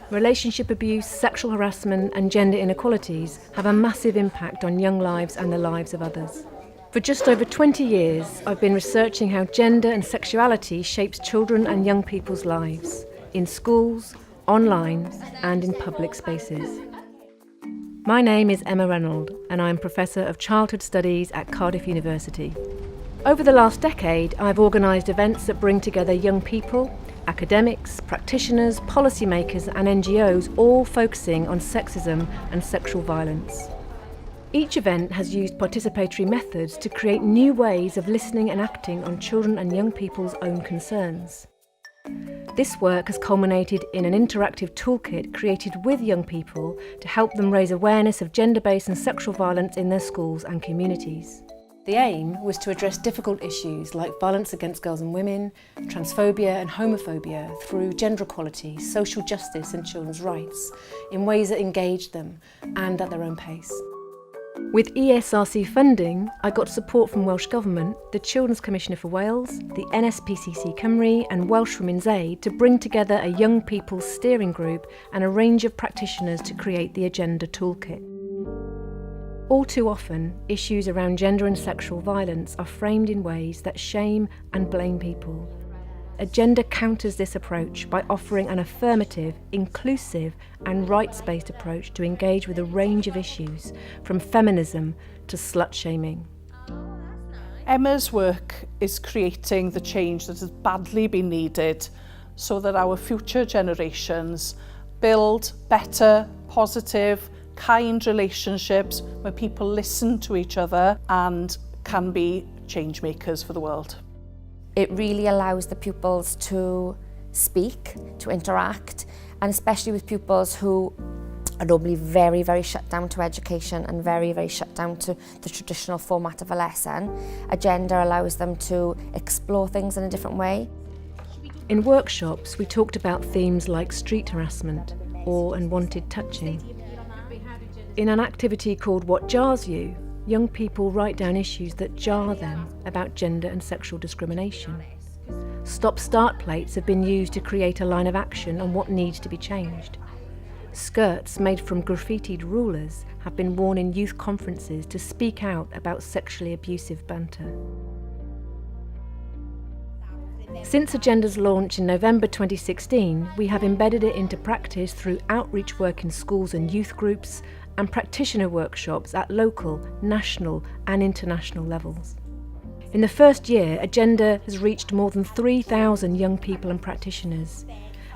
Relationship abuse, sexual harassment and gender inequalities have a massive impact on young lives and the lives of others. For just over 20 years, I've been researching how gender and sexuality shapes children and young people's lives, in schools, online and in public spaces. My name is Emma Reynolds and I'm Professor of Childhood Studies at Cardiff University. Over the last decade, I've organised events that bring together young people, academics, practitioners, policymakers and NGOs, all focusing on sexism and sexual violence. Each event has used participatory methods to create new ways of listening and acting on children and young people's own concerns. This work has culminated in an interactive toolkit created with young people to help them raise awareness of gender-based and sexual violence in their schools and communities. The aim was to address difficult issues like violence against girls and women, transphobia and homophobia through gender equality, social justice and children's rights in ways that engaged them and at their own pace. With ESRC funding, I got support from Welsh Government, the Children's Commissioner for Wales, the NSPCC Cymru and Welsh Women's Aid to bring together a young people's steering group and a range of practitioners to create the Agenda Toolkit. All too often, issues around gender and sexual violence are framed in ways that shame and blame people. Agenda counters this approach by offering an affirmative, inclusive and rights-based approach to engage with a range of issues, from feminism to slut-shaming. Emma's work is creating the change that has badly been needed so that our future generations build better, positive, kind relationships where people listen to each other and can be change makers for the world. It really allows the pupils to speak, to interact, and especially with pupils who are normally very, very shut down to education and very, very shut down to the traditional format of a lesson. Agenda allows them to explore things in a different way. In workshops, we talked about themes like street harassment or unwanted touching. In an activity called What Jars You, young people write down issues that jar them about gender and sexual discrimination. Stop-start plates have been used to create a line of action on what needs to be changed. Skirts made from graffitied rulers have been worn in youth conferences to speak out about sexually abusive banter. Since Agenda's launch in November 2016, we have embedded it into practice through outreach work in schools and youth groups and practitioner workshops at local, national and international levels. In the first year, Agenda has reached more than 3,000 young people and practitioners,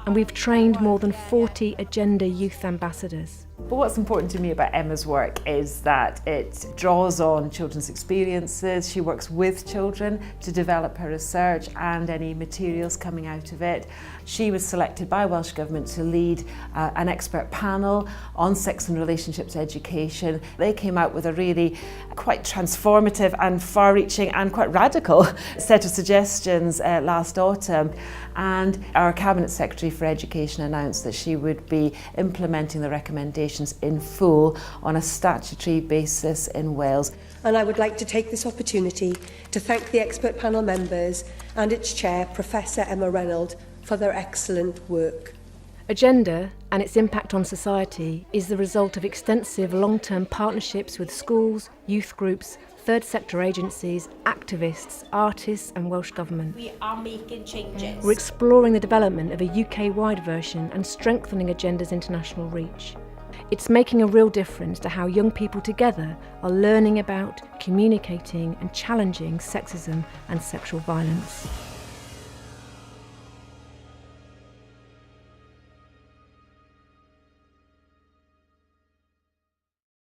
and we've trained more than 40 Agenda youth ambassadors. But what's important to me about Emma's work is that it draws on children's experiences. She works with children to develop her research and any materials coming out of it. She was selected by Welsh Government to lead an expert panel on sex and relationships education. They came out with a really quite transformative and far-reaching and quite radical set of suggestions last autumn. And our Cabinet Secretary for Education announced that she would be implementing the recommendations in full on a statutory basis in Wales. And I would like to take this opportunity to thank the expert panel members and its chair, Professor Emma Reynolds, for their excellent work. Agenda and its impact on society is the result of extensive long-term partnerships with schools, youth groups, third sector agencies, activists, artists and Welsh Government. We are making changes. We're exploring the development of a UK-wide version and strengthening Agenda's international reach. It's making a real difference to how young people together are learning about, communicating and challenging sexism and sexual violence.